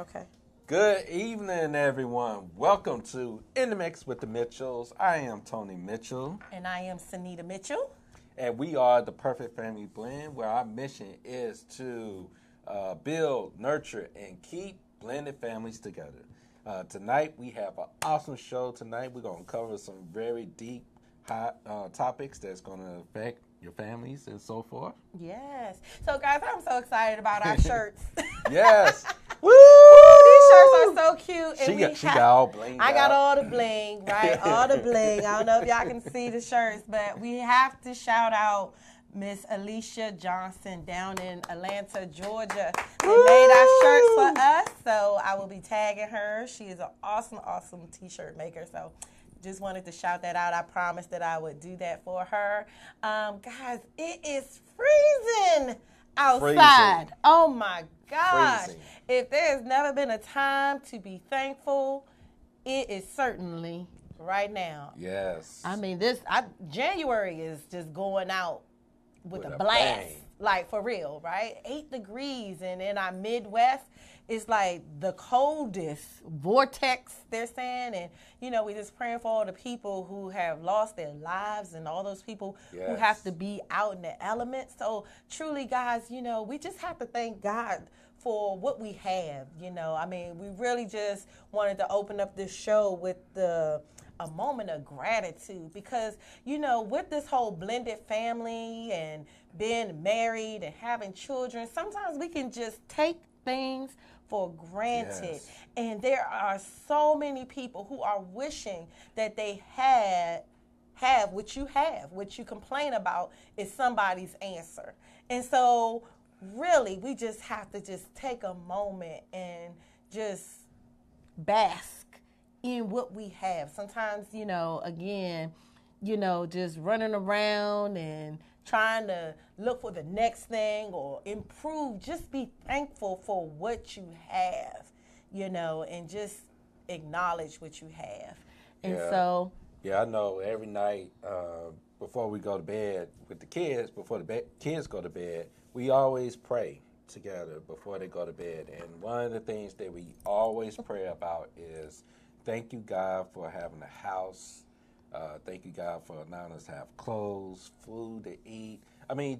Okay. Good evening, everyone. Welcome to In the Mix with the Mitchells. I am Tony Mitchell. And I am Sunita Mitchell. And we are the Perfect Family Blend, where our mission is to build, nurture, and keep blended families together. Tonight, we have an awesome show tonight. We're going to cover some very deep, hot topics that's going to affect your families and so forth. Yes. So, guys, I'm so excited about our shirts. Yes. Woo! These shirts are so cute. And she got all bling. I got all the bling, right? All the bling. I don't know if y'all can see the shirts, but we have to shout out Miss Alicia Johnson down in Atlanta, Georgia. They made our shirts for us, so I will be tagging her. She is an awesome, awesome T-shirt maker, so just wanted to shout that out. I promised that I would do that for her. Guys, it is freezing outside. Freezing. Oh, my gosh. Freezing. If there's never been a time to be thankful, it is certainly right now. Yes. I mean, January is just going out with a blast. Bang. Like, for real, right? 8 degrees, and in our Midwest, it's like the coldest vortex, they're saying. And, you know, we're just praying for all the people who have lost their lives and all those people who have to be out in the elements. So, truly, guys, you know, we just have to thank God for what we have, you know. I mean, we really just wanted to open up this show with a moment of gratitude because, you know, with this whole blended family and being married and having children, sometimes we can just take things for granted. Yes. And there are so many people who are wishing that they have what you complain about is somebody's answer. And so really, we just have to just take a moment and just bask in what we have. Sometimes, you know, again, you know, just running around and trying to look for the next thing or improve, just be thankful for what you have, you know, and just acknowledge what you have. And so... Yeah, I know every night before we go to bed with the kids, before the kids go to bed, we always pray together before they go to bed. And one of the things that we always pray about is thank you, God, for having a house. Thank you, God, for allowing us to have clothes, food to eat. I mean,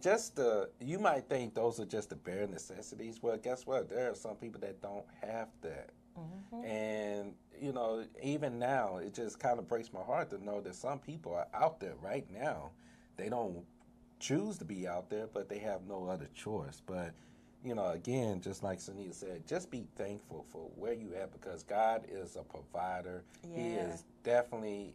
you might think those are just the bare necessities. Well, guess what? There are some people that don't have that. Mm-hmm. And, you know, even now, it just kind of breaks my heart to know that some people are out there right now. They don't choose to be out there, but they have no other choice. But, you know, again, just like Sunita said, just be thankful for where you at because God is a provider. Yeah. He has definitely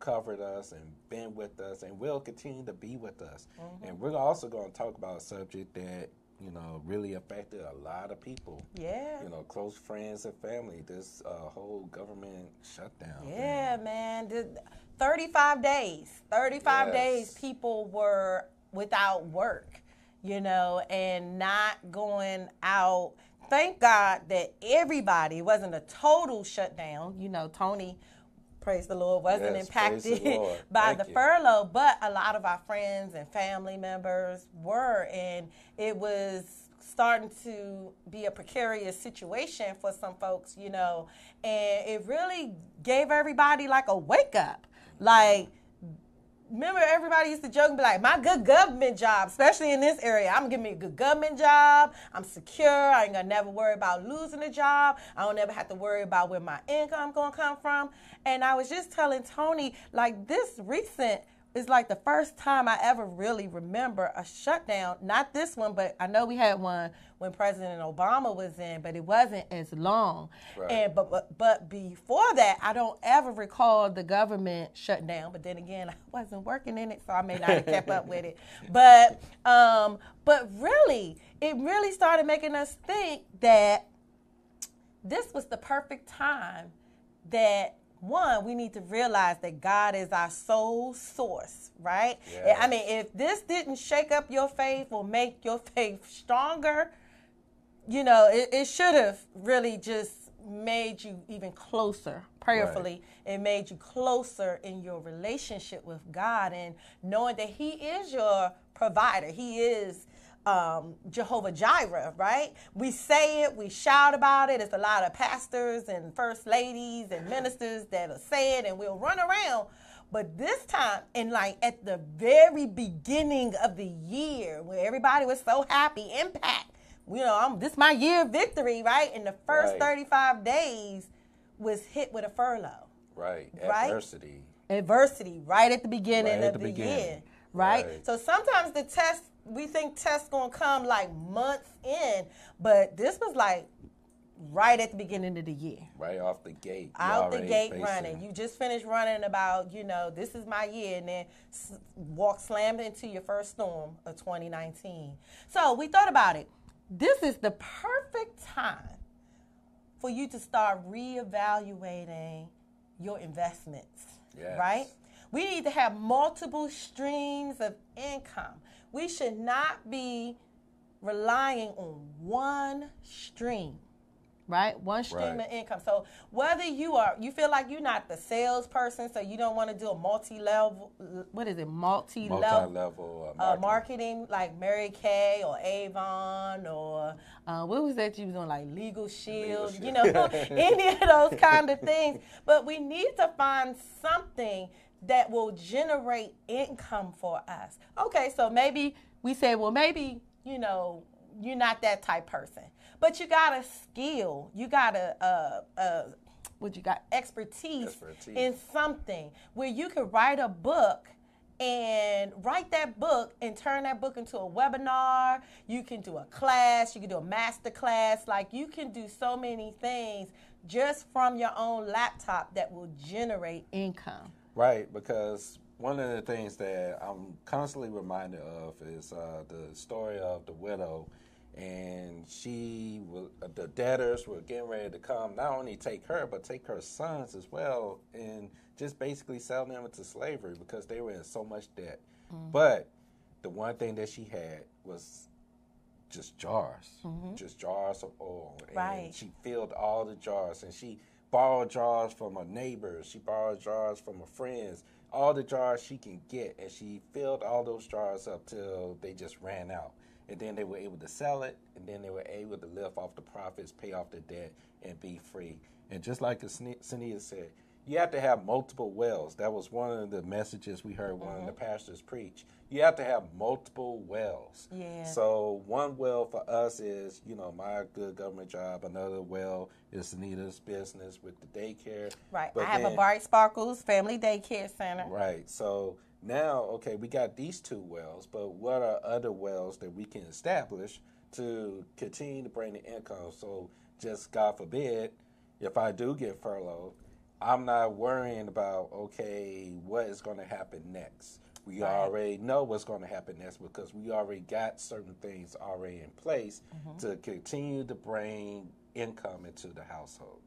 covered us and been with us and will continue to be with us. Mm-hmm. And we're also going to talk about a subject that, you know, really affected a lot of people. Yeah. You know, close friends and family, this whole government shutdown. Yeah, man. 35 days. 35 days people were without work, you know, and not going out. Thank God that everybody, it wasn't a total shutdown. You know, Tony, praise the Lord, wasn't impacted by the furlough, but a lot of our friends and family members were, and it was starting to be a precarious situation for some folks, you know, and it really gave everybody like a wake up. Like, remember everybody used to joke and be like, my good government job, especially in this area, I'm going to give me a good government job. I'm secure. I ain't going to never worry about losing a job. I don't ever have to worry about where my income going to come from. And I was just telling Tony, like, this recent is like the first time I ever really remember a shutdown. Not this one, but I know we had one when President Obama was in, but it wasn't as long. Right. And but before that, I don't ever recall the government shutting down. But then again, I wasn't working in it, so I may not have kept up with it. But really, it really started making us think that this was the perfect time that, one, we need to realize that God is our sole source, right? Yes. I mean, if this didn't shake up your faith or make your faith stronger, you know, it should have really just made you even closer prayerfully. Right. It made you closer in your relationship with God and knowing that He is your provider. He is Jehovah Jireh, right? We say it, we shout about it. It's a lot of pastors and first ladies and ministers that'll say it, and we'll run around. But this time, and like at the very beginning of the year, where everybody was so happy, impact, this is my year of victory, right? And the first 35 days was hit with a furlough. Right. Adversity. Adversity, right at the beginning of the year. Right? So sometimes we think tests gonna come like months in, but this was like right at the beginning of the year. Right off the gate. Out the gate running. You just finished running about, this is my year, and then slammed into your first storm of 2019. So we thought about it. This is the perfect time for you to start reevaluating your investments, right? We need to have multiple streams of income. We should not be relying on one stream, right? One stream of income. So whether you feel like you're not the salesperson, so you don't want to do a multi-level marketing like Mary Kay or Avon or what was that you was doing, like Legal Shield, any of those kind of things. But we need to find something that will generate income for us. Okay, so maybe we say, well, maybe, you're not that type person. But you got a skill. You got expertise in something where you could write a book and turn that book into a webinar. You can do a class. You can do a master class. Like, you can do so many things just from your own laptop that will generate income. Right, because one of the things that I'm constantly reminded of is the story of the widow, and the debtors were getting ready to come, not only take her, but take her sons as well, and just basically sell them into slavery because they were in so much debt. Mm-hmm. But the one thing that she had was just jars, just jars of oil. And she filled all the jars, and she borrowed jars from her neighbors. She borrowed jars from her friends, all the jars she can get. And she filled all those jars up till they just ran out. And then they were able to sell it, and then they were able to live off the profits, pay off the debt, and be free. And just like Sunita said, you have to have multiple wells. That was one of the messages we heard one of the pastors preach. You have to have multiple wells. Yeah. So one well for us is, my good government job. Another well is Sunita's business with the daycare. Right. But I have a Bright Sparkles Family Daycare Center. Right. So now, we got these two wells, but what are other wells that we can establish to continue to bring the income? So just, God forbid, if I do get furloughed, I'm not worrying about, what is going to happen next. We already know what's going to happen next because we already got certain things already in place to continue to bring income into the household.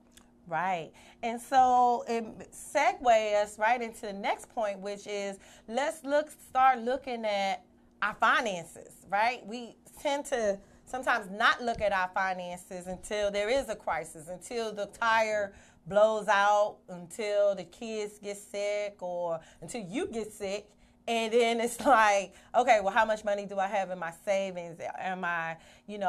Right. And so it segues us right into the next point, which is let's start looking at our finances, right? We tend to sometimes not look at our finances until there is a crisis, until the tire blows out, until the kids get sick or until you get sick. And then it's like, how much money do I have in my savings? Am I,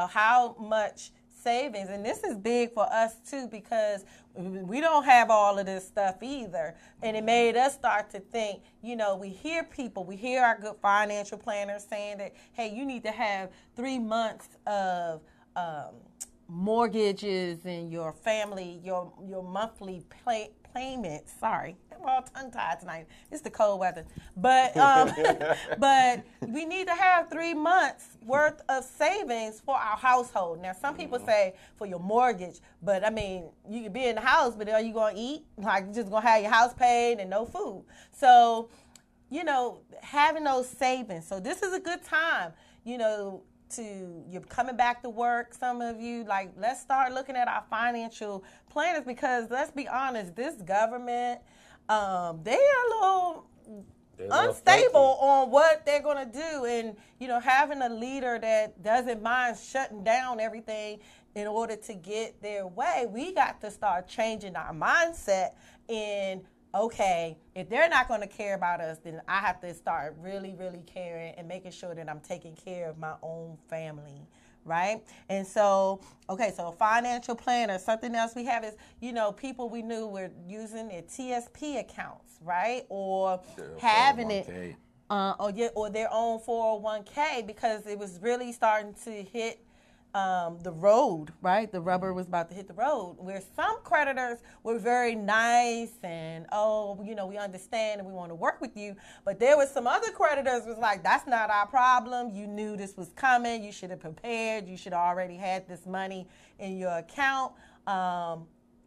how much savings? And this is big for us too because we don't have all of this stuff either. And it made us start to think, we hear our good financial planners saying that, hey, you need to have 3 months of mortgages in your family, your monthly payments. Sorry, I'm all tongue-tied tonight. It's the cold weather. But but we need to have 3 months worth of savings for our household. Now, some people say for your mortgage, but I mean, you can be in the house, but are you going to eat? Like, you're just going to have your house paid and no food. So, having those savings. So this is a good time, you're coming back to work, some of you, let's start looking at our financial planners because let's be honest, this government, they are a little unstable on what they're going to do. And, having a leader that doesn't mind shutting down everything in order to get their way, we got to start changing our mindset in okay, if they're not going to care about us, then I have to start really, really caring and making sure that I'm taking care of my own family, right? And so, okay, so a financial planner. Something else we have is, people we knew were using their TSP accounts, right? Or having it, or their own 401k, because it was really starting to hit the road, right? The rubber was about to hit the road, where some creditors were very nice and, we understand and we want to work with you. But there was some other creditors was like, that's not our problem. You knew this was coming. You should have prepared. You should have already had this money in your account,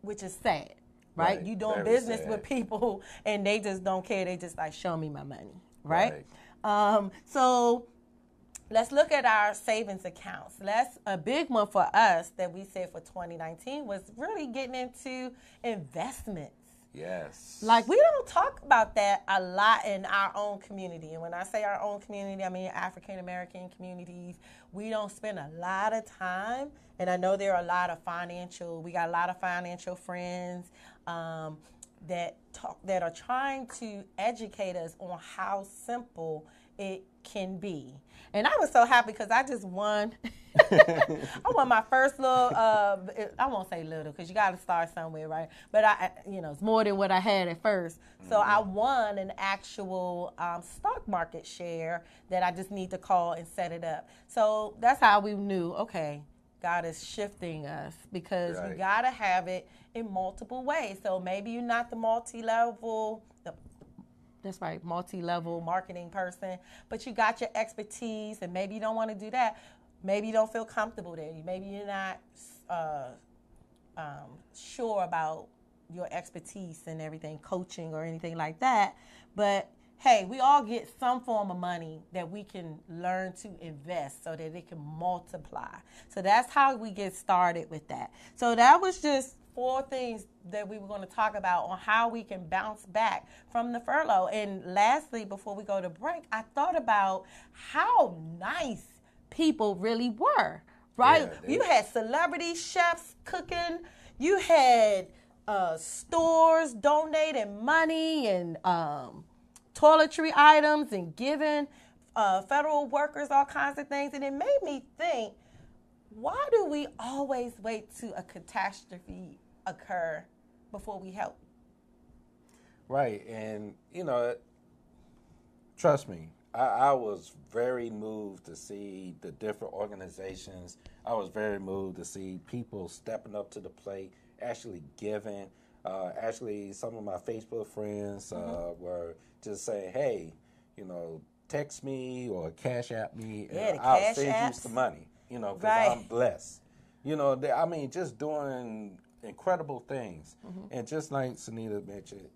which is sad, right? You doing business with people and they just don't care. They just like, show me my money, right? So let's look at our savings accounts. That's a big one for us that we said for 2019 was really getting into investments. Yes. Like, we don't talk about that a lot in our own community. And when I say our own community, I mean African American communities. We don't spend a lot of time. And I know there are a lot of we got a lot of financial friends that are trying to educate us on how simple it can be. And I was so happy because I just won. I won my first little, I won't say little because you got to start somewhere, right? But it's more than what I had at first. So I won an actual stock market share that I just need to call and set it up. So that's how we knew, okay, God is shifting us, because we got to have it in multiple ways. So maybe you're not the multi-level marketing person, but you got your expertise, and maybe you don't want to do that. Maybe you don't feel comfortable there. Maybe you're not sure about your expertise and everything, coaching or anything like that. But hey, we all get some form of money that we can learn to invest so that it can multiply. So that's how we get started with that. So that was just 4 things that we were going to talk about on how we can bounce back from the furlough. And lastly, before we go to break, I thought about how nice people really were, right? Yeah, you had celebrity chefs cooking. You had stores donating money and toiletry items and giving federal workers all kinds of things. And it made me think, why do we always wait to a catastrophe occur before we help? Right. And, trust me, I was very moved to see the different organizations. I was very moved to see people stepping up to the plate, actually giving. Actually, some of my Facebook friends were just saying, hey, text me or cash app me, and I'll send you some money, because I'm blessed. Just doing incredible things. And just like Sunita mentioned,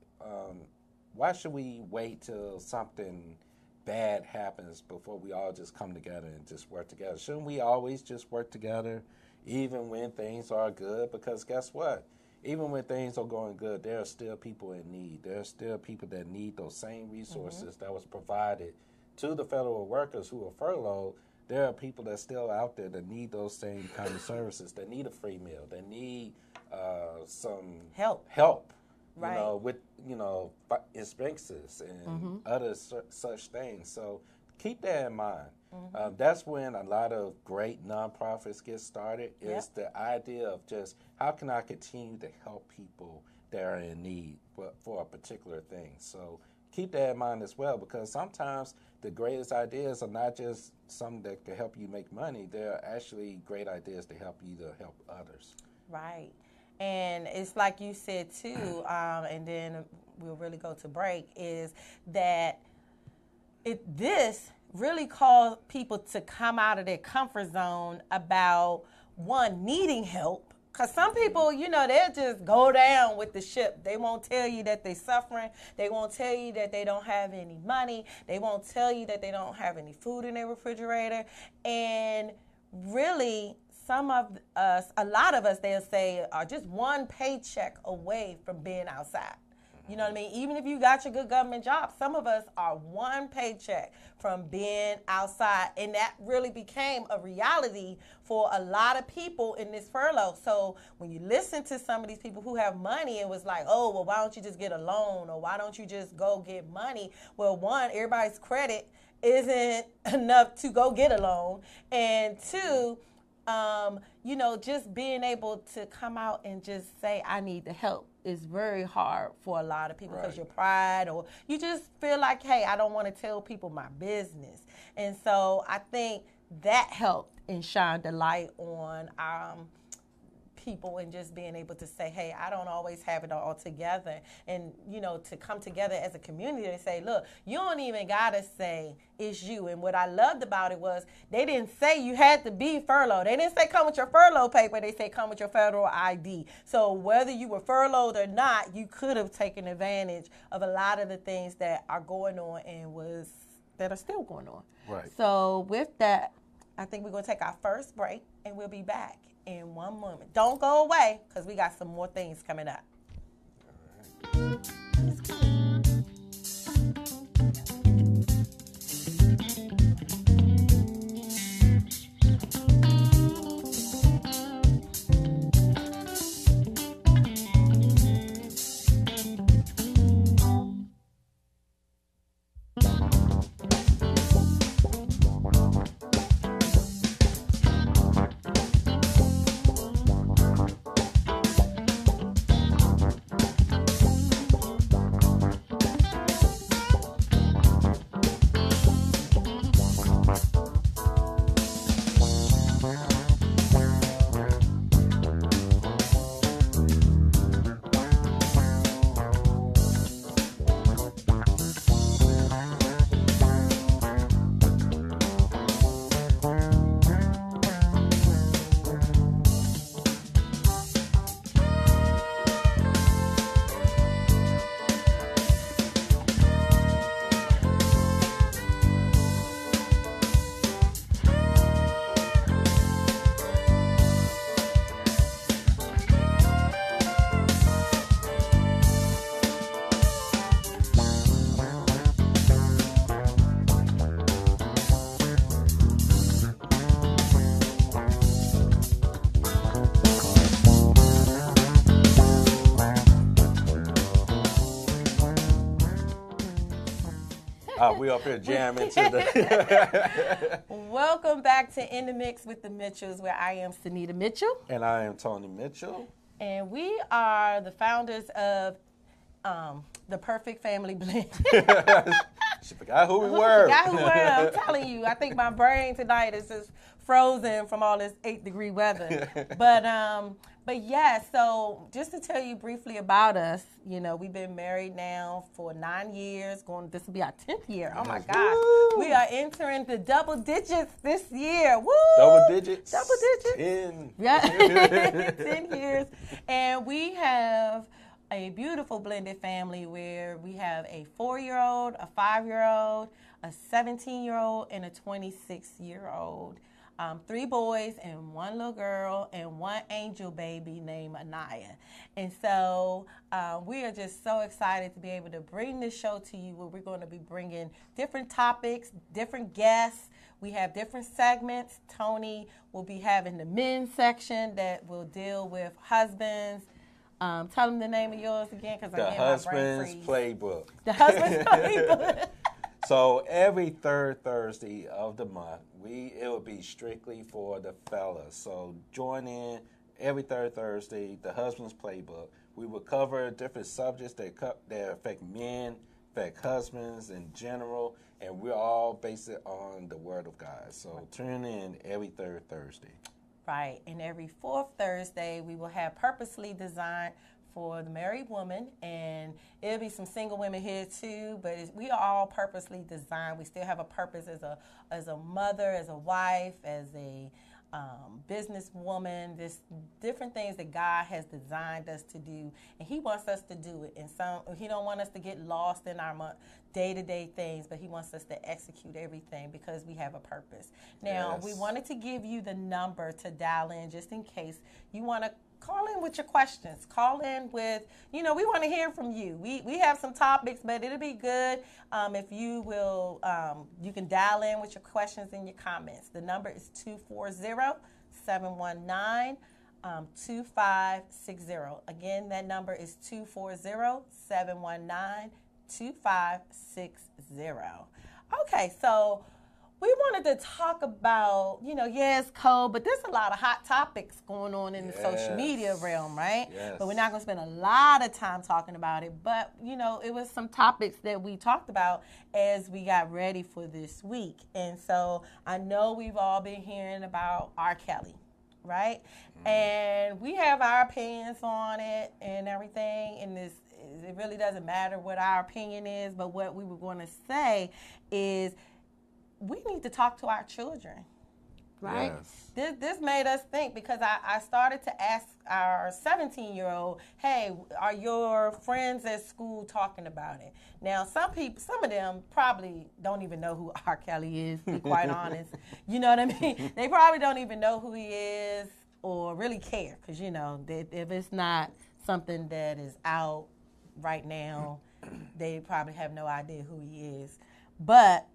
why should we wait till something bad happens before we all just come together and just work together? Shouldn't we always just work together even when things are good? Because guess what? Even when things are going good, there are still people in need. There are still people that need those same resources that was provided to the federal workers who are furloughed. There are people that are still out there that need those same kind of services, that need a free meal, that need some help. Right. With expenses and other such things. So keep that in mind. That's when a lot of great nonprofits get started, is the idea of just, how can I continue to help people that are in need for a particular thing? So keep that in mind as well, because sometimes the greatest ideas are not just some that can help you make money. They're actually great ideas to help you to help others. Right. And it's like you said, too, and then we'll really go to break, is that this really calls people to come out of their comfort zone about, one, needing help. Because some people, they'll just go down with the ship. They won't tell you that they're suffering. They won't tell you that they don't have any money. They won't tell you that they don't have any food in their refrigerator. And really, a lot of us, they'll say, are just one paycheck away from being outside. You know what I mean? Even if you got your good government job, some of us are one paycheck from being outside. And that really became a reality for a lot of people in this furlough. So when you listen to some of these people who have money, it was like, oh, well, why don't you just get a loan? Or why don't you just go get money? Well, one, everybody's credit isn't enough to go get a loan. And two, you know, just being able to come out and just say, I need the help is very hard for a lot of people because your pride, or you just feel like, hey, I don't want to tell people my business. And so I think that helped and shined a light on people, and just being able to say, hey, I don't always have it all together. And, you know, to come together as a community and say, look, you don't even got to say it's you. And what I loved about it was they didn't say you had to be furloughed. They didn't say come with your furlough paper. They said come with your federal ID. So whether you were furloughed or not, you could have taken advantage of a lot of the things that are going on and that are still going on. Right. So with that, I think we're going to take our first break, and we'll be back in one moment. Don't go away, because we got some more things coming up. All right. We up here jamming to the... Welcome back to In the Mix with the Mitchells, where I am Sunita Mitchell. And I am Tony Mitchell. And we are the founders of the Perfect Family Blend. She forgot who we were. I'm telling you. I think my brain tonight is just frozen from all this 8-degree weather. But yeah, so just to tell you briefly about us, you know, we've been married now for 9 years. This will be our 10th year. Oh my gosh. Woo! We are entering the double digits this year. Woo! Double digits? Double digits. 10. Yeah, 10 years. And we have a beautiful blended family where we have a 4-year-old, a 5-year-old, a 17-year-old, and a 26-year-old. 3 boys and 1 little girl and 1 angel baby named Anaya. And so we are just so excited to be able to bring this show to you, where we're going to be bringing different topics, different guests. We have different segments. Tony will be having the men's section that will deal with husbands. Tell them the name of yours again, because I'm getting my brain freeze. Playbook. The Husband's Playbook. So every third Thursday of the month, it will be strictly for the fellas. So join in every third Thursday, the Husband's Playbook. We will cover different subjects that affect men, affect husbands in general, and we're all based on the Word of God. So tune in every third Thursday. Right, and every 4th Thursday, we will have Purposely Designed for the married woman, and it'll be some single women here too, but we are all purposely designed. We still have a purpose as a mother, as a wife, as a businesswoman. There's different things that God has designed us to do, and He wants us to do it. And He don't want us to get lost in our day-to-day things, but he wants us to execute everything because we have a purpose. Now, we wanted to give you the number to dial in just in case you want to call in with your questions. Call in with, we want to hear from you. We have some topics, but it'll be good if you will, you can dial in with your questions and your comments. The number is 240-719-2560. Again, that number is 240-719-2560. Okay, so we wanted to talk about, it's cold, but there's a lot of hot topics going on in the social media realm, right? Yes. But we're not going to spend a lot of time talking about it. But, it was some topics that we talked about as we got ready for this week. And so I know we've all been hearing about R. Kelly, right? And we have our opinions on it and everything. And it really doesn't matter what our opinion is, but what we were going to say is we need to talk to our children, right? Yes. This made us think because I started to ask our 17-year-old, hey, are your friends at school talking about it? Now, some of them probably don't even know who R. Kelly is, to be quite honest. You know what I mean? They probably don't even know who he is or really care because, if it's not something that is out right now, they probably have no idea who he is. But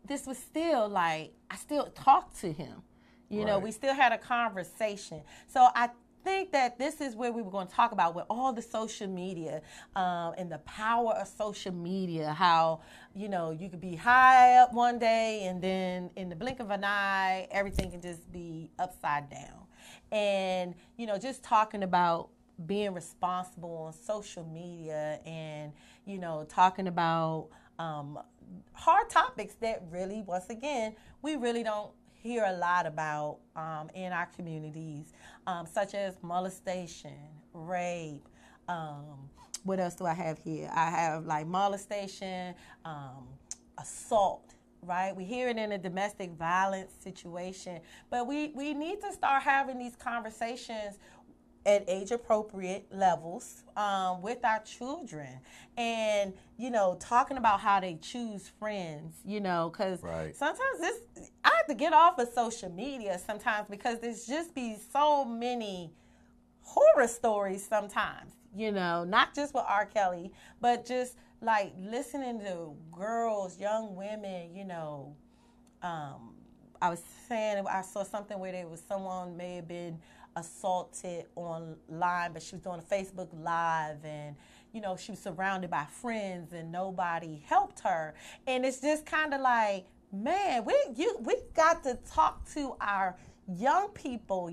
this was still I still talked to him. Right. We still had a conversation. So I think that this is where we were going to talk about with all the social media and the power of social media, how, you could be high up one day and then in the blink of an eye, everything can just be upside down. And, just talking about being responsible on social media and, talking about hard topics that really, once again, we really don't hear a lot about in our communities, such as molestation, rape. What else do I have here? I have molestation, assault, right? We hear it in a domestic violence situation, but we need to start having these conversations at age-appropriate levels with our children and, talking about how they choose friends, because sometimes I have to get off of social media sometimes because there's just be so many horror stories sometimes, not just with R. Kelly, but just listening to girls, young women, I was saying I saw something where someone may have been assaulted online, but she was doing a Facebook Live and, she was surrounded by friends and nobody helped her. And it's just kind of man, we got to talk to our young people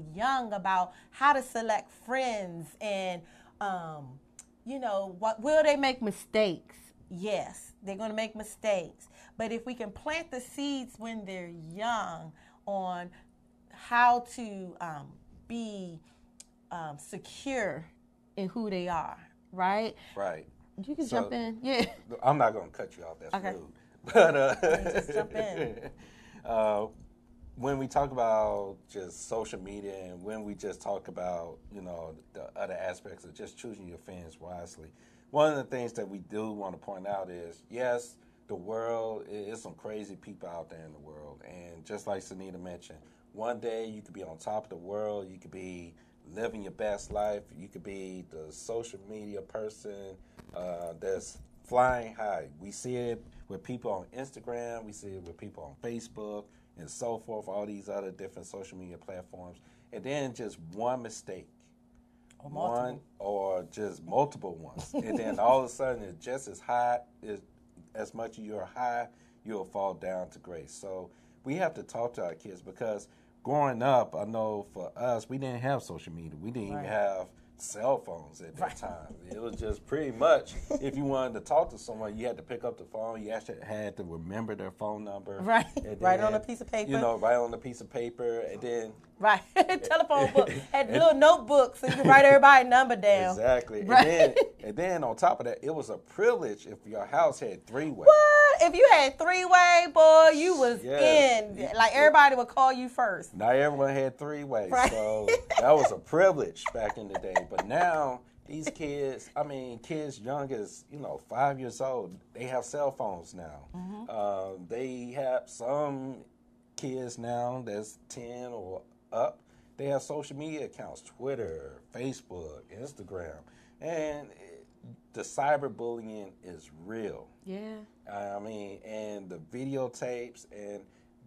about how to select friends and, what will they make mistakes? Yes, they're going to make mistakes. But if we can plant the seeds when they're young on how to be secure in who they are, right? Right. You can jump in. Yeah. I'm not going to cut you off. That's okay. rude. But just jump in. When we talk about just social media and when we just talk about, the other aspects of just choosing your friends wisely, one of the things that we do want to point out is, yes, the world, is some crazy people out there in the world. And just like Sunita mentioned, one day you could be on top of the world, you could be living your best life, you could be the social media person that's flying high. We see it with people on Instagram, we see it with people on Facebook, and so forth, all these other different social media platforms. And then just one mistake, or just multiple ones. And then all of a sudden it's just as high, as much as you're high, you'll fall down to grace. So we have to talk to our kids because growing up, I know for us, we didn't have social media. We didn't even have cell phones at that time. It was just pretty much, if you wanted to talk to someone, you had to pick up the phone. You actually had to remember their phone number. Right. Then, write on a piece of paper. Write on a piece of paper. And then... Right. Telephone book. Had little notebooks so you could write everybody's number down. Exactly. Right. And then on top of that, it was a privilege if your house had three-way. What? If you had three-way, boy, you was in. Everybody would call you first. Not everyone had three-way. Right. So that was a privilege back in the day. But now these kids, I mean, kids young as, 5 years old, they have cell phones now. They have some kids now that's 10 or up. They have social media accounts, Twitter, Facebook, Instagram. And the cyberbullying is real. Yeah. I mean, and the videotapes and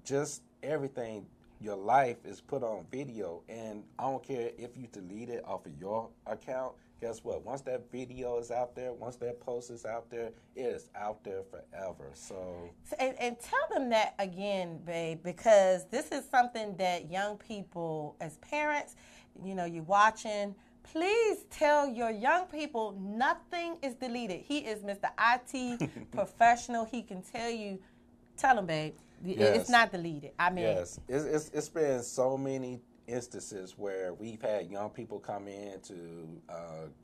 just everything, your life is put on video. And I don't care if you delete it off of your account. Guess what? Once that video is out there, once that post is out there, it is out there forever. So and tell them that again, babe, because this is something that young people, as parents, you're watching. Please tell your young people nothing is deleted. He is Mr. IT professional. He can tell you. Tell him, babe. Yes. It's not deleted. I mean, yes, it's been so many instances where we've had young people come in to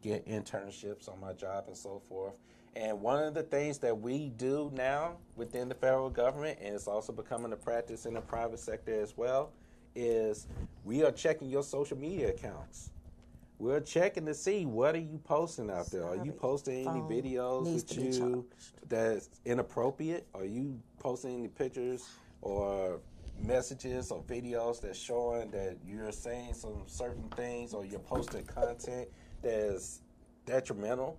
get internships on my job and so forth. And one of the things that we do now within the federal government, and it's also becoming a practice in the private sector as well, is we are checking your social media accounts. We're checking to see what are you posting out there. Are you posting any videos with you that's inappropriate? Are you posting any pictures or messages or videos that's showing that you're saying some certain things, or you're posting content that's detrimental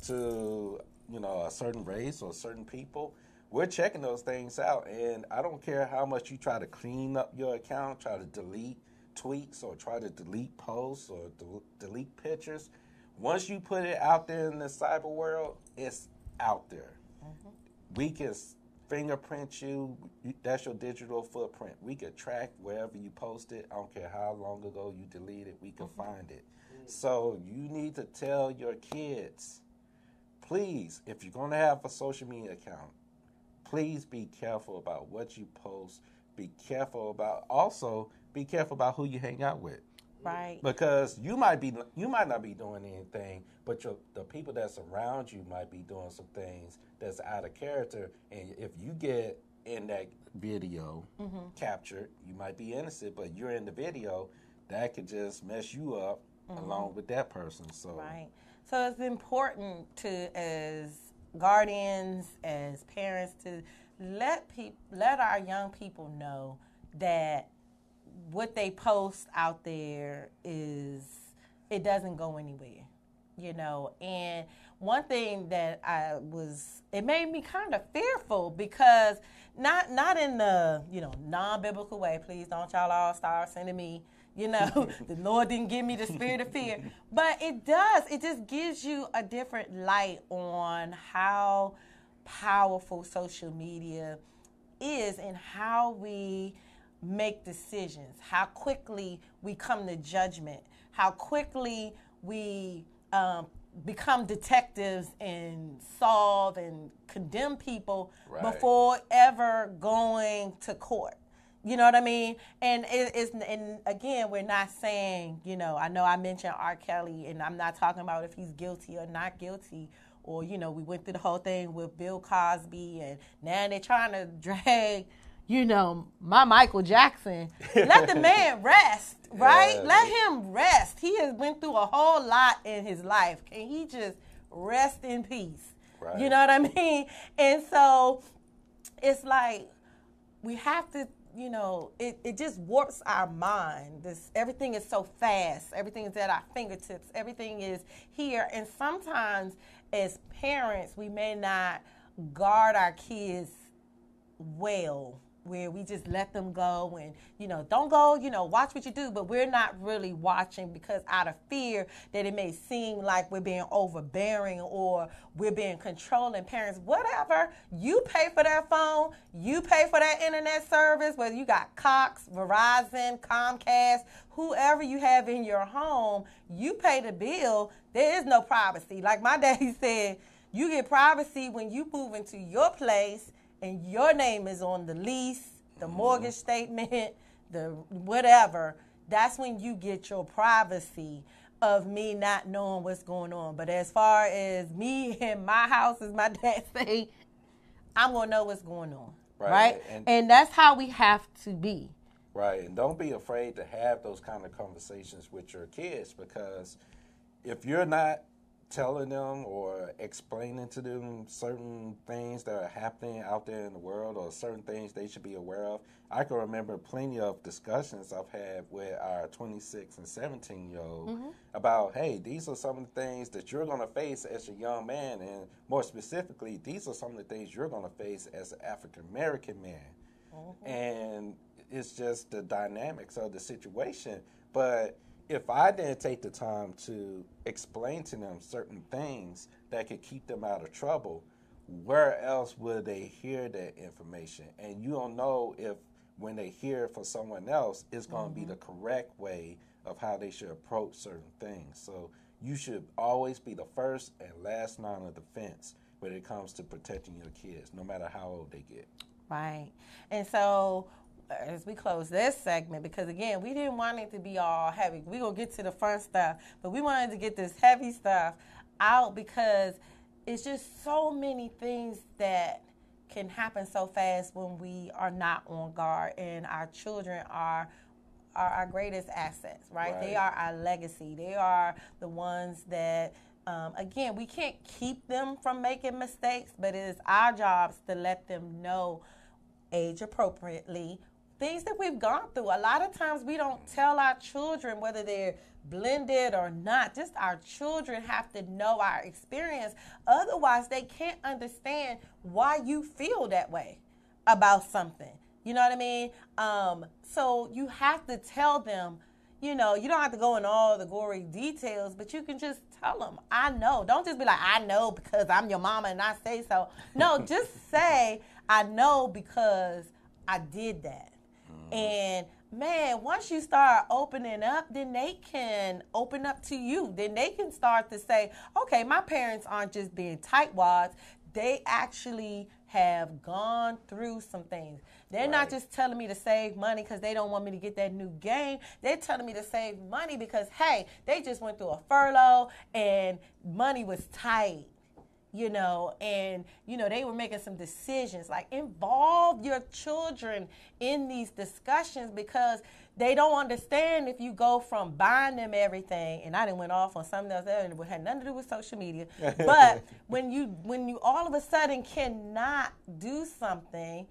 to a certain race or certain people? We're checking those things out, and I don't care how much you try to clean up your account, try to delete tweets or try to delete posts or delete pictures. Once you put it out there in the cyber world, it's out there. We can fingerprint you. That's your digital footprint. We can track wherever you post it. I don't care how long ago you deleted, we can find it. So you need to tell your kids, please, if you're going to have a social media account, please be careful about what you post. Be careful about who you hang out with. Right. Because you might not be doing anything, but the people that's around you might be doing some things that's out of character. And if you get in that video captured, you might be innocent, but you're in the video, that could just mess you up along with that person. So right. So it's important to, as guardians, as parents, to let our young people know that what they post out there it doesn't go anywhere, And one thing that it made me kind of fearful, because not in the, non-biblical way. Please don't y'all all start sending me, the Lord didn't give me the spirit of fear. But it just gives you a different light on how powerful social media is and how we make decisions, how quickly we come to judgment, how quickly we become detectives and solve and condemn people before ever going to court. You know what I mean? And and again, we're not saying, I know I mentioned R. Kelly, and I'm not talking about if he's guilty or not guilty. Or, we went through the whole thing with Bill Cosby, and now they're trying to drag, my Michael Jackson. Let the man rest, right? Yeah. Let him rest. He has went through a whole lot in his life. Can he just rest in peace? Right. You know what I mean? And so it's like we have to, it just warps our mind. Everything is so fast. Everything is at our fingertips. Everything is here. And sometimes as parents, we may not guard our kids well, where we just let them go and, don't go, watch what you do, but we're not really watching because out of fear that it may seem like we're being overbearing or we're being controlling. Parents, whatever, you pay for that phone, you pay for that internet service, whether you got Cox, Verizon, Comcast, whoever you have in your home, you pay the bill. There is no privacy. Like my daddy said, you get privacy when you move into your place and your name is on the lease, the mortgage statement, the whatever. That's when you get your privacy of me not knowing what's going on. But as far as me in my house, as my dad say, I'm going to know what's going on. Right? And that's how we have to be. Right. And don't be afraid to have those kind of conversations with your kids, because if you're not telling them or explaining to them certain things that are happening out there in the world or certain things they should be aware of. I can remember plenty of discussions I've had with our 26 and 17-year-old about, hey, these are some of the things that you're going to face as a young man, and more specifically, these are some of the things you're going to face as an African-American man. And it's just the dynamics of the situation. But if I didn't take the time to explain to them certain things that could keep them out of trouble, where else would they hear that information? And you don't know if when they hear it from someone else, it's going to be the correct way of how they should approach certain things. So you should always be the first and last line of defense when it comes to protecting your kids, no matter how old they get. Right. And so as we close this segment, because again, we didn't want it to be all heavy. We're going to get to the fun stuff, but we wanted to get this heavy stuff out because it's just so many things that can happen so fast when we are not on guard, and our children are our greatest assets, right? They are our legacy. They are the ones that, again, we can't keep them from making mistakes, but it is our jobs to let them know age appropriately things that we've gone through. A lot of times we don't tell our children whether they're blended or not. Just our children have to know our experience. Otherwise, they can't understand why you feel that way about something. You know what I mean? So you have to tell them, you know, you don't have to go in all the gory details, but you can just tell them, I know. Don't just be like, I know because I'm your mama and I say so. No, just say, I know because I did that. And man, once you start opening up, then they can open up to you. Then they can start to say, okay, my parents aren't just being tightwads. They actually have gone through some things. They're not just telling me to save money because they don't want me to get that new game. They're telling me to save money because, hey, they just went through a furlough and money was tight. You know, and, you know, they were making some decisions. Like, involve your children in these discussions because they don't understand if you go from buying them everything, and I done went off on something else that had nothing to do with social media, but when you all of a sudden cannot do something,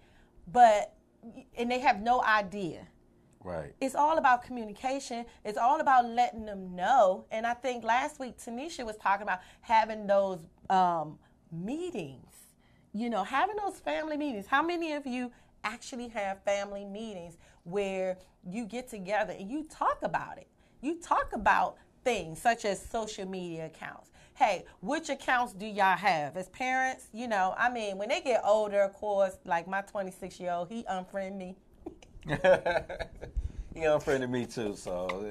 and they have no idea. Right. It's all about communication. It's all about letting them know. And I think last week Tanisha was talking about having those meetings, you know, having those family meetings. How many of you actually have family meetings where you get together and you talk about it? You talk about things such as social media accounts. Hey, which accounts do y'all have? As parents, you know, I mean, when they get older, of course, like my 26-year-old, he unfriended me. He unfriended me too, so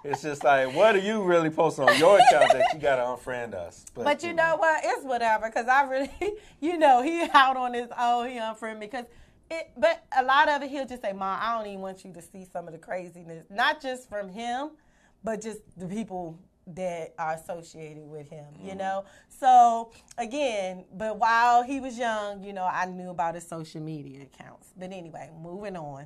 it's just like, what are you really posting on your account that you gotta unfriend us? But you know what? It's whatever, because I really, you know, he out on his own. He unfriended me but a lot of it he'll just say, Mom, I don't even want you to see some of the craziness, not just from him, but just the people that are associated with him, you know? So, again, but while he was young, you know, I knew about his social media accounts. But anyway, moving on.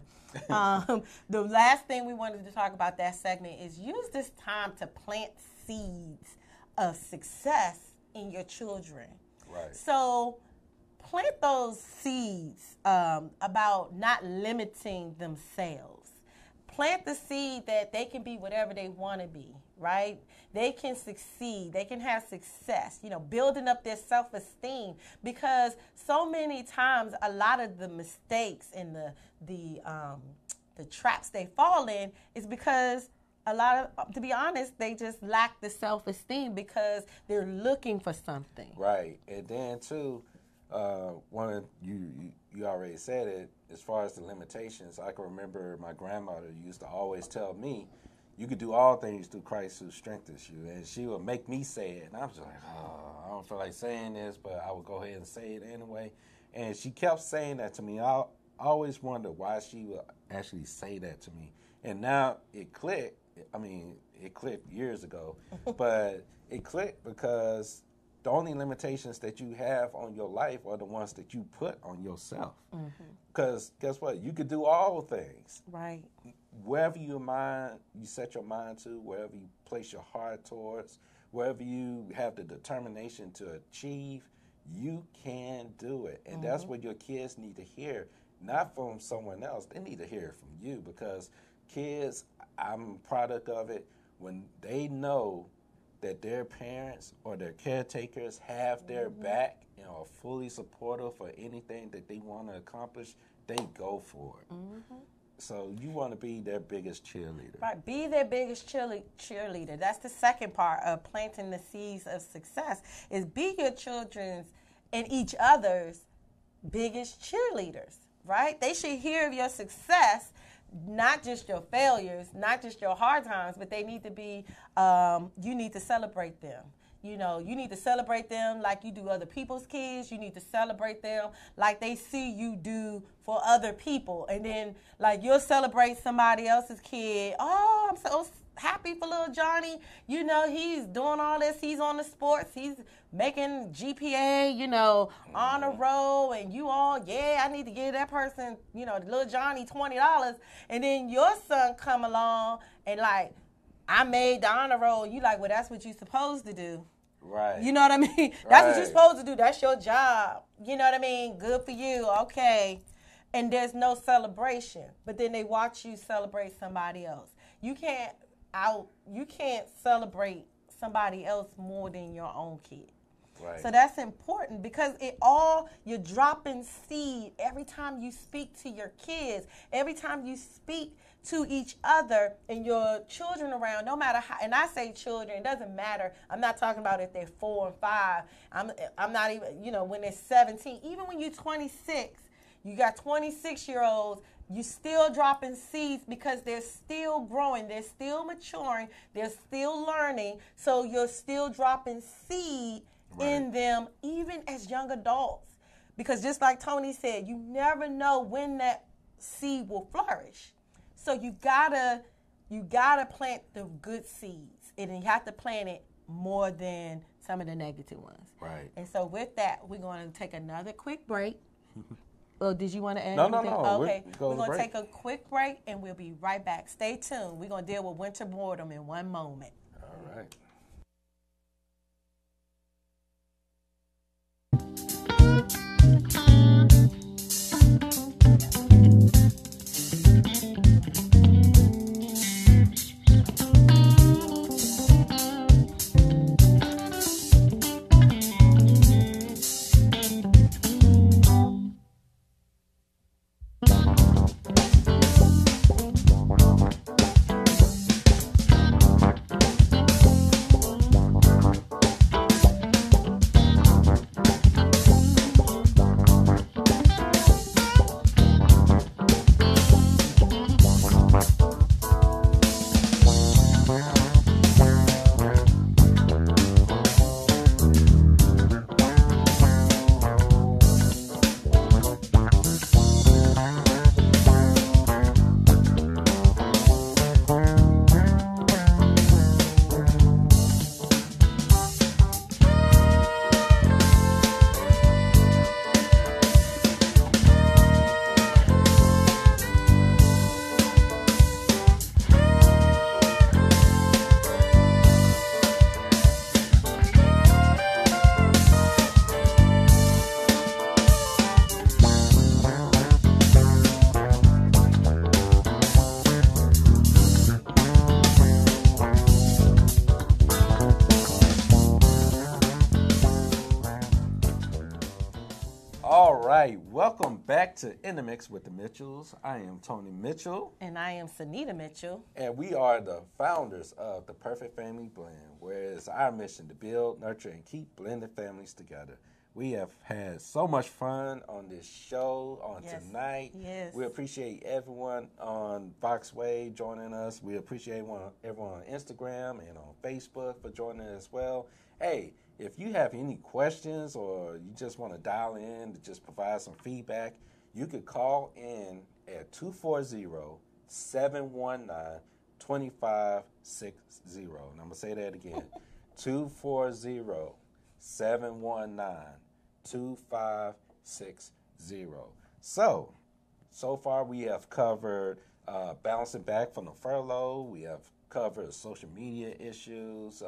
The last thing we wanted to talk about that segment is use this time to plant seeds of success in your children. Right. So, plant those seeds about not limiting themselves. Plant the seed that they can be whatever they want to be, right? They can succeed. They can have success, you know, building up their self-esteem, because so many times a lot of the mistakes and the traps they fall in is because to be honest, they just lack the self-esteem because they're looking for something. Right. And then, too, you already said it, as far as the limitations, I can remember my grandmother used to always tell me, you could do all things through Christ who strengthens you. And she would make me say it. And I was just like, I don't feel like saying this, but I would go ahead and say it anyway. And she kept saying that to me. I always wondered why she would actually say that to me. And now it clicked. I mean, it clicked years ago. But it clicked because the only limitations that you have on your life are the ones that you put on yourself. Because guess what? You could do all things. Right. Wherever you set your mind to, wherever you place your heart towards, wherever you have the determination to achieve, you can do it. And that's what your kids need to hear, not from someone else. They need to hear it from you, because kids, I'm a product of it, when they know that their parents or their caretakers have their back and are fully supportive for anything that they want to accomplish, they go for it. So you want to be their biggest cheerleader. Right, be their biggest cheerleader. That's the second part of planting the seeds of success, is be your children's and each other's biggest cheerleaders, right? They should hear of your success, not just your failures, not just your hard times, but they need to be, you need to celebrate them. You know, you need to celebrate them like you do other people's kids. You need to celebrate them like they see you do for other people. And then, like, you'll celebrate somebody else's kid. Oh, I'm so happy for little Johnny. You know, he's doing all this. He's on the sports. He's making GPA, you know, honor roll. And you all, I need to give that person, you know, little Johnny $20. And then your son come along and, like, I made the honor roll. You like, well, that's what you're supposed to do. Right. You know what I mean? That's what you're supposed to do. That's your job. You know what I mean? Good for you. Okay. And there's no celebration. But then they watch you celebrate somebody else. You can't celebrate somebody else more than your own kid. Right. So that's important, because you're dropping seed every time you speak to your kids, every time you speak to each other and your children around, no matter how, and I say children, it doesn't matter. I'm not talking about if they're 4 and 5. I'm not even, you know, when they're 17, even when you're 26, you got 26-year-olds, you still dropping seeds, because they're still growing, they're still maturing, they're still learning. So you're still dropping seed in them, even as young adults. Because just like Tony said, you never know when that seed will flourish. So you gotta plant the good seeds, and you have to plant it more than some of the negative ones. Right. And so with that, we're going to take another quick break. Oh, did you want to add anything? No. Okay. We're going to take a quick break, and we'll be right back. Stay tuned. We're going to deal with winter boredom in one moment. All right. right, welcome back to In the Mix with the Mitchells. I am Tony Mitchell. And I am Sanita Mitchell. And we are the founders of the Perfect Family Blend, where it's our mission to build, nurture, and keep blended families together. We have had so much fun on this show tonight. Yes. We appreciate everyone on Foxway joining us. We appreciate everyone on Instagram and on Facebook for joining us as well. Hey, if you have any questions or you just want to dial in to just provide some feedback, you could call in at 240-719-2560. And I'm going to say that again, 240-719-2560. So far we have covered bouncing back from the furlough. We have cover social media issues,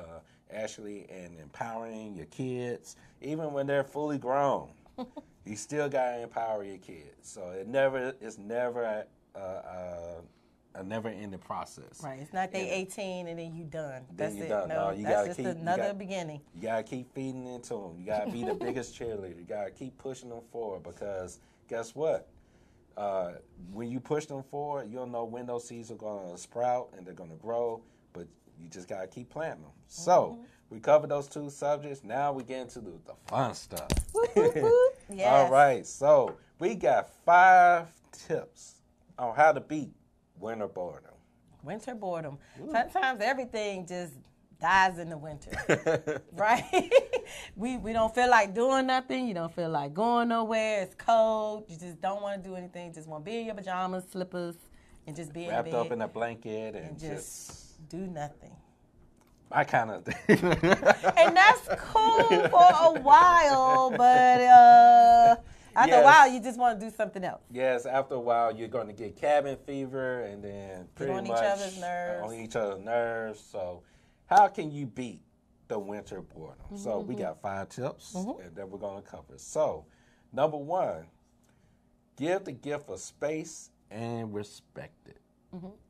actually, and empowering your kids, even when they're fully grown. You still gotta empower your kids. So it's never a never-ending process. Right. It's not they 18 and then you done. Then That's you it. done. No, you that's gotta just keep, another beginning. You gotta keep feeding into them. You gotta be the biggest cheerleader. You gotta keep pushing them forward, because guess what? When you push them forward, you don't know when those seeds are gonna sprout and they're gonna grow, but you just gotta keep planting them. So we covered those two subjects. Now we get into the fun stuff. Yes. All right. So we got 5 tips on how to beat winter boredom. Winter boredom. Sometimes everything just dies in the winter, right? we don't feel like doing nothing. You don't feel like going nowhere. It's cold. You just don't want to do anything. Just want to be in your pajamas, slippers, and just be wrapped in bed. up in a blanket and just do nothing. My kind of thing. And that's cool for a while, but after a while, you just want to do something else. Yes, after a while, you're going to get cabin fever and then pretty on much each other's nerves. On each other's nerves. So how can you beat the winter boredom? So we got 5 tips that we're going to cover. So number 1, give the gift of space and respect it.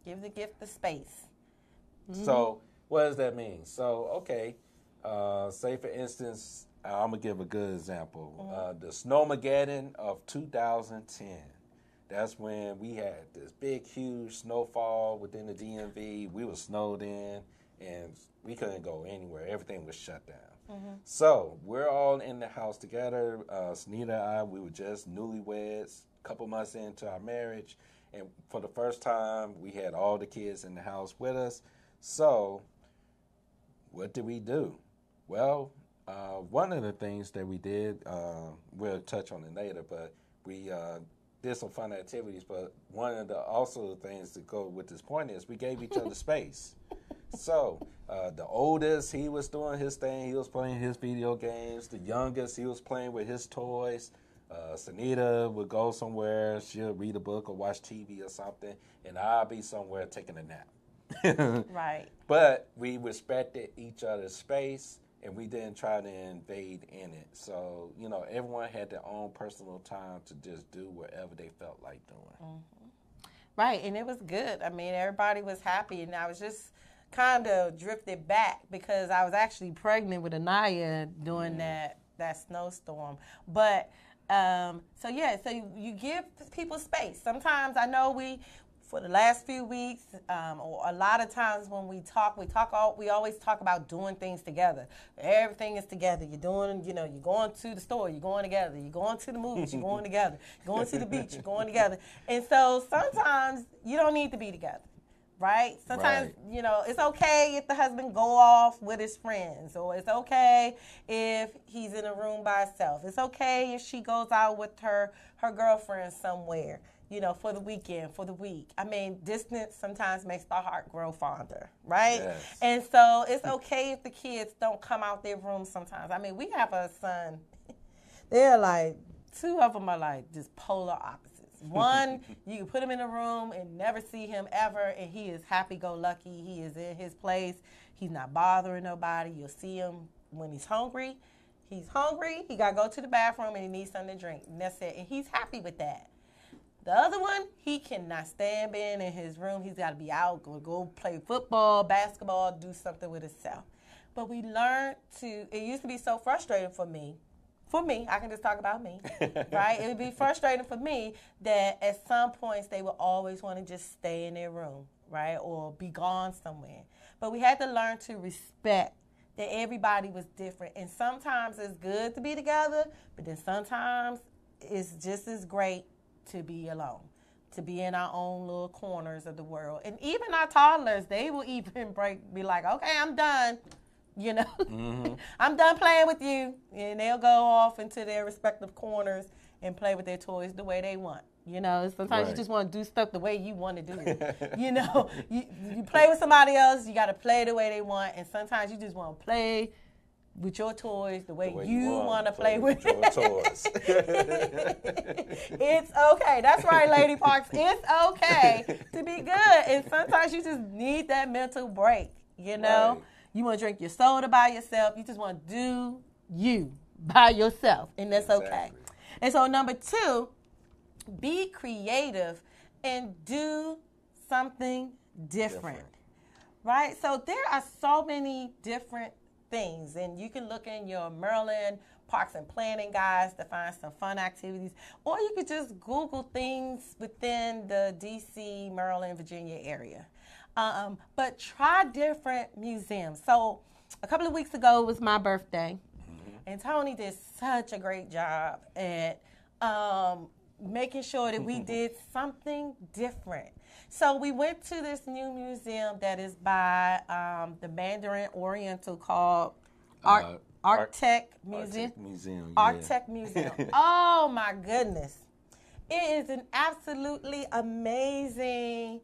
Give the gift of space. So what does that mean? So, okay, say for instance, I'm going to give a good example. The Snowmageddon of 2010. That's when we had this big, huge snowfall within the DMV. We were snowed in, and we couldn't go anywhere. Everything was shut down. So we're all in the house together. Sunita and I, we were just newlyweds, a couple months into our marriage. And for the first time, we had all the kids in the house with us. So what did we do? Well, one of the things that we did, we'll touch on it later, but we did some fun activities. But one of the also things to go with this point is we gave each other space. So the oldest, he was doing his thing. He was playing his video games. The youngest, he was playing with his toys. Sunita would go somewhere. She'll read a book or watch TV or something, and I'll be somewhere taking a nap. Right. But we respected each other's space, and we didn't try to invade in it. So, everyone had their own personal time to just do whatever they felt like doing. Right, and it was good. I mean, everybody was happy, and I was just kind of drifted back because I was actually pregnant with Anaya during that snowstorm. But, so you give people space. Sometimes I know for the last few weeks, or a lot of times when we always talk about doing things together. Everything is together. You're doing, you're going to the store, you're going together. You're going to the movies, you're going together. You're going to the beach, you're going together. And so sometimes you don't need to be together, right? Sometimes, it's okay if the husband go off with his friends, or it's okay if he's in a room by himself. It's okay if she goes out with her girlfriend somewhere, for the weekend, for the week. I mean, distance sometimes makes the heart grow fonder, right? Yes. And so it's okay if the kids don't come out their room sometimes. I mean, we have a son. They're like, 2 of them are like just polar opposites. One, you can put him in a room and never see him ever, and he is happy-go-lucky. He is in his place. He's not bothering nobody. You'll see him when he's hungry. He's hungry. He got to go to the bathroom, and he needs something to drink. And that's it. And he's happy with that. The other one, he cannot stand being in his room. He's got to be out, go play football, basketball, do something with himself. But we learned it used to be so frustrating for me. For me, I can just talk about me, right? It would be frustrating for me that at some points they would always want to just stay in their room, right? Or be gone somewhere. But we had to learn to respect that everybody was different. And sometimes it's good to be together, but then sometimes it's just as great to be alone, to be in our own little corners of the world. And even our toddlers, they will even be like, okay, I'm done. I'm done playing with you. And they'll go off into their respective corners and play with their toys the way they want. Sometimes you just want to do stuff the way you want to do it. You play with somebody else, you got to play the way they want. And sometimes you just want to play with your toys the way you want to play with your toys. It's okay. That's right, Lady Parks. It's okay to be good. And sometimes you just need that mental break, you know? Right. You want to drink your soda by yourself. You just want to do you by yourself, and that's okay. And so number 2, be creative and do something different. Right? So there are so many different things, and you can look in your Maryland Parks and Planning guides to find some fun activities, or you could just Google things within the D.C., Maryland, Virginia area. But try different museums. So a couple of weeks ago was my birthday, and Tony did such a great job at making sure that we did something different. So we went to this new museum that is by the Mandarin Oriental called Arttech Museum. Arttech Museum. Oh my goodness. It is an absolutely amazing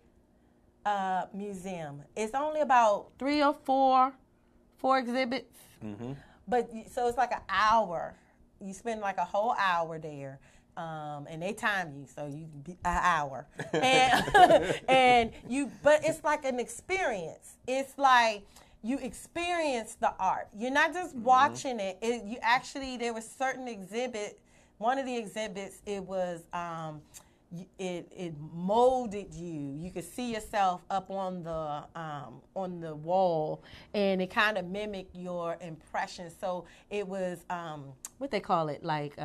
museum. It's only about 3 or 4 exhibits. But so it's like an hour. You spend like a whole hour there. And they time you, so you be an hour, but it's like an experience. It's like you experience the art. You're not just watching it. You actually, there was certain exhibit. One of the exhibits, it was it molded you. You could see yourself up on the wall, and it kind of mimicked your impression. So it was what they call it, like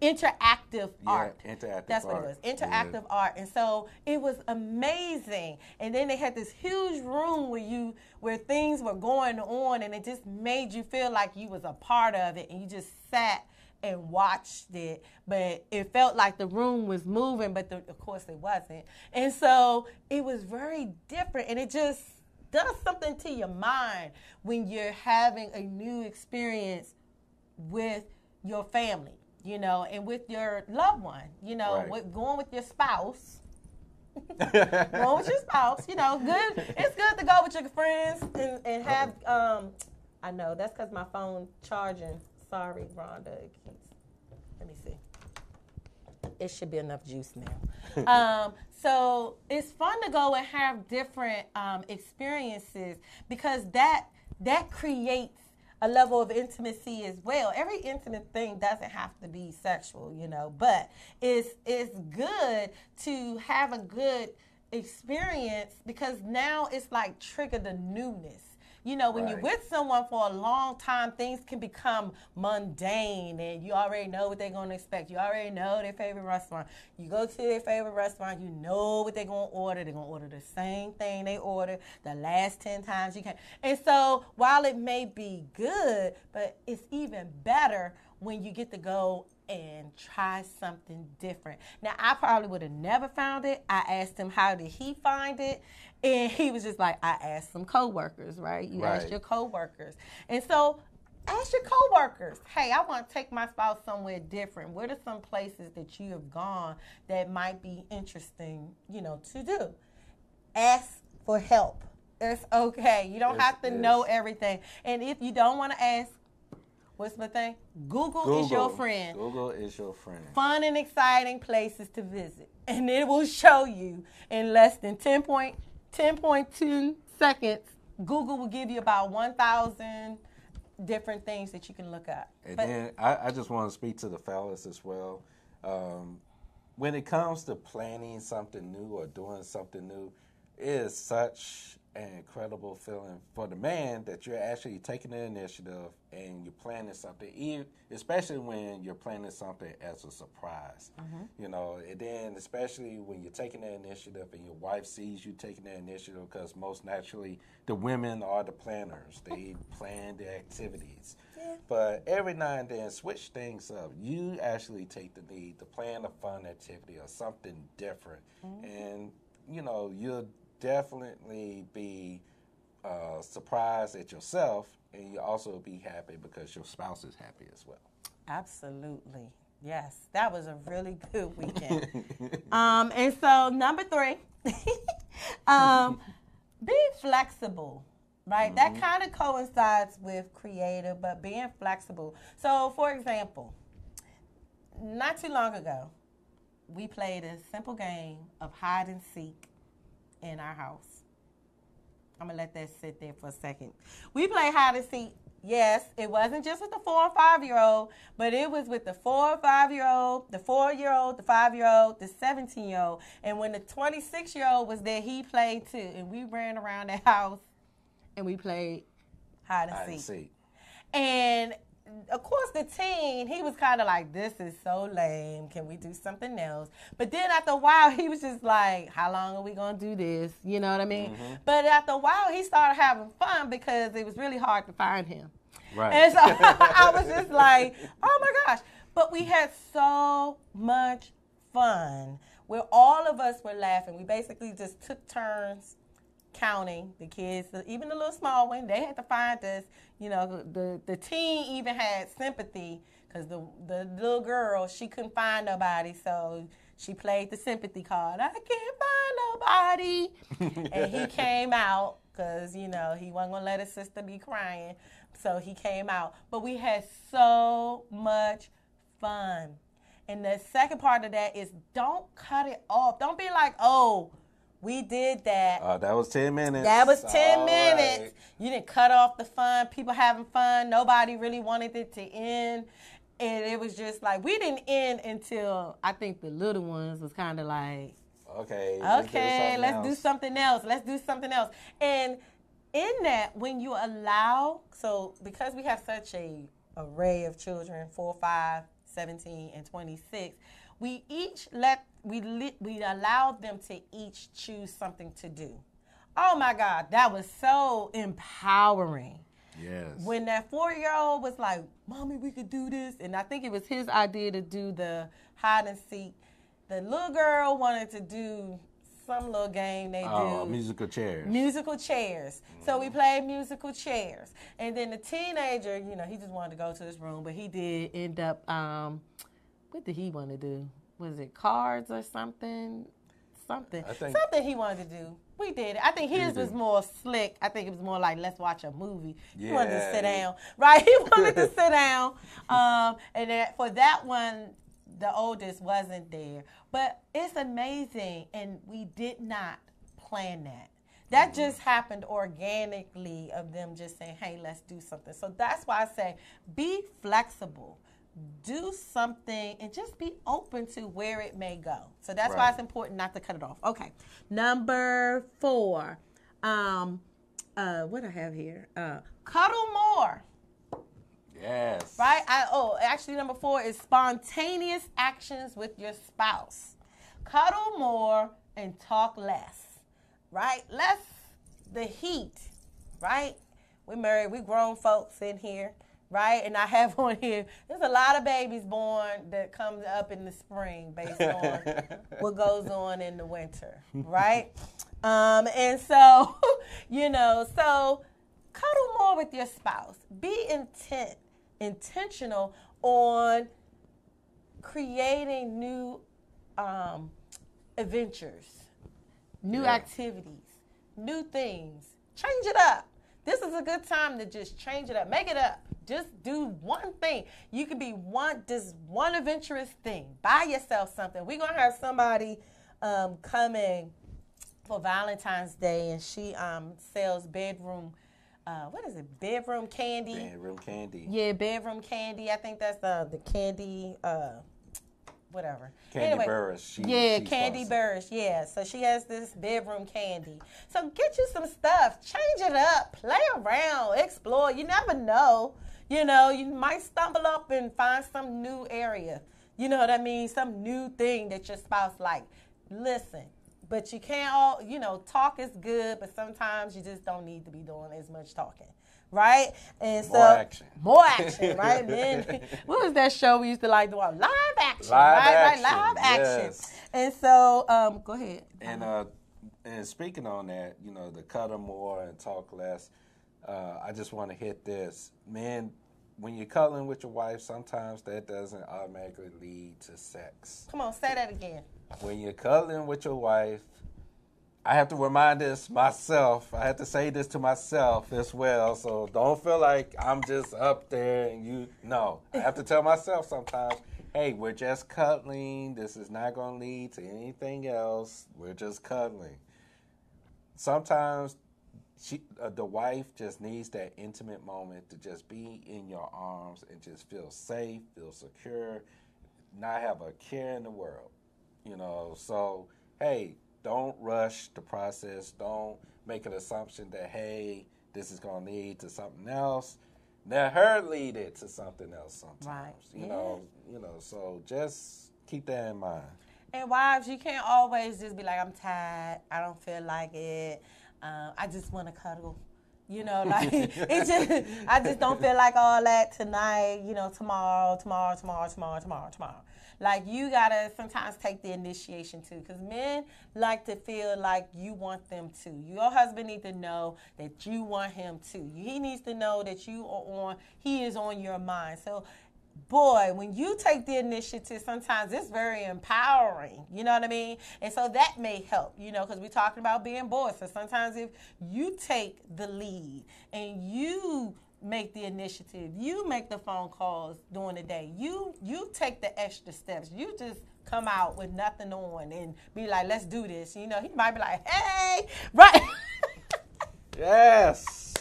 interactive art. Interactive That's art. What it was. Interactive art. And so it was amazing. And then they had this huge room where things were going on, and it just made you feel like you was a part of it, and you just sat and watched it, but it felt like the room was moving, but of course it wasn't. And so it was very different, and it just does something to your mind when you're having a new experience with your family, you know, and with your loved one, you know, going with your spouse. Going with your spouse, you know, good. It's good to go with your friends and have, I know, that's because my phone charging. Sorry, Rhonda. Let me see. It should be enough juice now. So it's fun to go and have different experiences, because that creates a level of intimacy as well. Every intimate thing doesn't have to be sexual, you know, but it's good to have a good experience, because now it's like trigger the newness. You know, when you're with someone for a long time, things can become mundane, and you already know what they're going to expect. You already know their favorite restaurant. You go to their favorite restaurant, you know what they're going to order. They're going to order the same thing they ordered the last 10 times you can. And so while it may be good, but it's even better when you get to go and try something different. Now, I probably would have never found it. I asked him, how did he find it? And he was just like, I asked some coworkers, right? You asked your coworkers. And so ask your coworkers, hey, I want to take my spouse somewhere different. What are some places that you have gone that might be interesting, you know, to do? Ask for help. It's okay. You don't have to know everything. And if you don't want to ask, what's my thing? Google is your friend. Google is your friend. Fun and exciting places to visit. And it will show you in less than 10.2 seconds. Google will give you about 1,000 different things that you can look at. And then I just want to speak to the fellas as well. When it comes to planning something new or doing something new, it is such an incredible feeling for the man that you're actually taking the initiative and you're planning something, especially when you're planning something as a surprise. You know, and then especially when you're taking the initiative and your wife sees you taking the initiative, because most naturally the women are the planners. They plan the activities. But every now and then switch things up. You actually take the lead to plan a fun activity or something different. And, you know, you'll definitely be surprised at yourself, and you also be happy because your spouse is happy as well. Absolutely. Yes, that was a really good weekend. And so number 3, be flexible. right? That kind of coincides with creative, but being flexible. So, for example, not too long ago, we played a simple game of hide and seek in our house. I'm going to let that sit there for a second. We played hide and seek. Yes, it wasn't just with the 4 and 5-year-old, but it was with the 4 and 5-year-old, the 4-year-old, the 5-year-old, the 17-year-old. And when the 26-year-old was there, he played too. And we ran around the house and we played hide and seek. And of course, the teen, he was kind of like, this is so lame. Can we do something else? But then after a while, he was just like, how long are we going to do this? You know what I mean? But after a while, he started having fun because it was really hard to find him. Right. And so I was just like, oh my gosh. But we had so much fun where all of us were laughing. We basically just took turns counting the kids, even the little small one. They had to find us. You know, the teen even had sympathy because the little girl, she couldn't find nobody, so she played the sympathy card. I can't find nobody. And he came out because, you know, he wasn't going to let his sister be crying, so he came out. But we had so much fun. And the second part of that is don't cut it off. Don't be like, oh, we did that. That was 10 minutes. That was 10 All minutes. right. You didn't cut off the fun. People having fun. Nobody really wanted it to end. And it was just like, we didn't end until I think the little ones was kind of like, okay, let's do something else. Let's do something else. And in that, when you allow, so because we have such a array of children, 4, 5, 17, and 26, we each we allowed them to each choose something to do. Oh my God, that was so empowering. Yes. When that 4-year-old was like, Mommy, we could do this. And I think it was his idea to do the hide and seek. The little girl wanted to do some little game they do. Musical chairs. Musical chairs. So we played musical chairs. And then the teenager, you know, he just wanted to go to his room, but he did end up, what did he want to do? Was it cards or something? Something he wanted to do. We did it. I think his was more slick. I think it was more like, let's watch a movie. Yeah. He wanted to sit down. Right? He wanted to sit down. And then for that one, the oldest wasn't there. But it's amazing. And we did not plan that. That just happened organically of them just saying, hey, let's do something. So that's why I say be flexible. Do something and just be open to where it may go. So that's why it's important not to cut it off. Okay. Number 4. What I have here? Cuddle more. Yes. Right? Actually, number 4 is spontaneous actions with your spouse. Cuddle more and talk less. Right? Less the heat. Right? We're married. We grown folks in here. Right? And I have on here, there's a lot of babies born that comes up in the spring based on what goes on in the winter. Right? And so, you know, so cuddle more with your spouse. Be intentional on creating new adventures, new activities, new things. Change it up. This is a good time to just change it up. Make it up. Just do one thing. You can be just one adventurous thing. Buy yourself something. We're going to have somebody coming for Valentine's Day, and she sells bedroom candy? Bedroom candy. Yeah, bedroom candy. I think that's the candy, whatever. Candy Burris. Candy Burris. Yeah, so she has this bedroom candy. So get you some stuff. Change it up. Play around. Explore. You never know. You know, you might stumble up and find some new area. You know what I mean? Some new thing that your spouse like. Listen, but you can't talk is good, but sometimes you just don't need to be doing as much talking. Right? And so more action, right? Then what was that show we used to like to watch? Live action. Live action. Yes. And so go ahead. And speaking on that, you know, the cuddle more and talk less, I just want to hit this. Man, when you're cuddling with your wife, sometimes that doesn't automatically lead to sex. Come on, say that again. When you're cuddling with your wife, I have to remind this myself. I have to say this to myself as well. So don't feel like I'm just up there and you. No, I have to tell myself sometimes, hey, we're just cuddling. This is not going to lead to anything else. We're just cuddling. Sometimes the wife just needs that intimate moment to just be in your arms and just feel safe, feel secure, not have a care in the world. So, hey, don't rush the process. Don't make an assumption that, hey, this is going to lead to something else. Let her lead it to something else sometimes. Right. So just keep that in mind. And wives, you can't always just be like, I'm tired. I don't feel like it. I just want to cuddle. I just don't feel like all that tonight, tomorrow. Like, you got to sometimes take the initiation, too, because men like to feel like you want them to. Your husband needs to know that you want him to. He needs to know that he is on your mind. So, boy, when you take the initiative, sometimes it's very empowering, you know what I mean? And so that may help, because we're talking about being boys. So sometimes if you take the lead and you make the initiative, you make the phone calls during the day, you take the extra steps, you just come out with nothing on and be like, let's do this. He might be like, hey, right? Yes.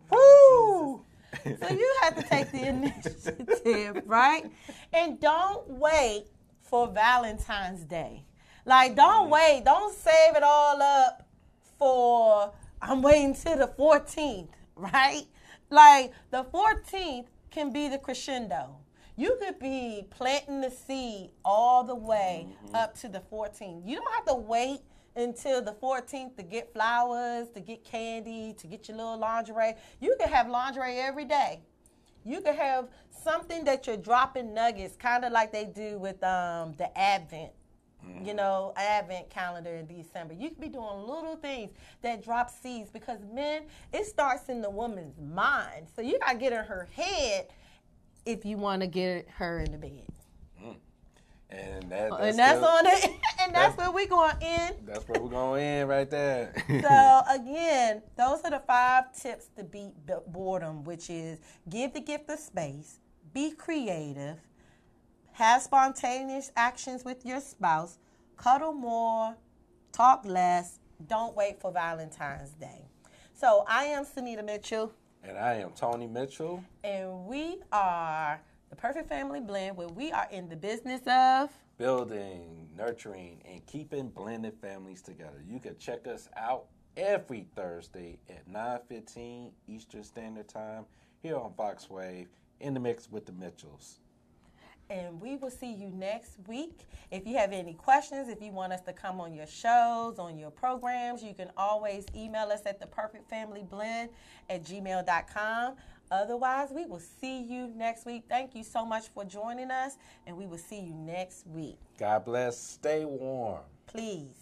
Woo! So you have to take the initiative, right? And don't wait for Valentine's Day. Like, don't wait. Don't save it all up for, I'm waiting till the 14th, right? Like, the 14th can be the crescendo. You could be planting the seed all the way up to the 14th. You don't have to wait until the 14th to get flowers, to get candy, to get your little lingerie. You can have lingerie every day. You can have something that you're dropping nuggets, kind of like they do with the Advent, Advent calendar in December. You can be doing little things that drop seeds, because, men, it starts in the woman's mind. So you got to get in her head if you want to get her in the bed. And that's where we're going to end. That's where we're going to end right there. So, again, those are the 5 tips to beat boredom, which is give the gift of space, be creative, have spontaneous actions with your spouse, cuddle more, talk less, don't wait for Valentine's Day. So, I am Sunita Mitchell. And I am Tony Mitchell. And we are the Perfect Family Blend, where we are in the business of building, nurturing, and keeping blended families together. You can check us out every Thursday at 9:15 Eastern Standard Time here on Fox Wave, in the mix with the Mitchells. And we will see you next week. If you have any questions, if you want us to come on your shows, on your programs, you can always email us at theperfectfamilyblend@gmail.com. Otherwise, we will see you next week. Thank you so much for joining us, and we will see you next week. God bless. Stay warm. Please.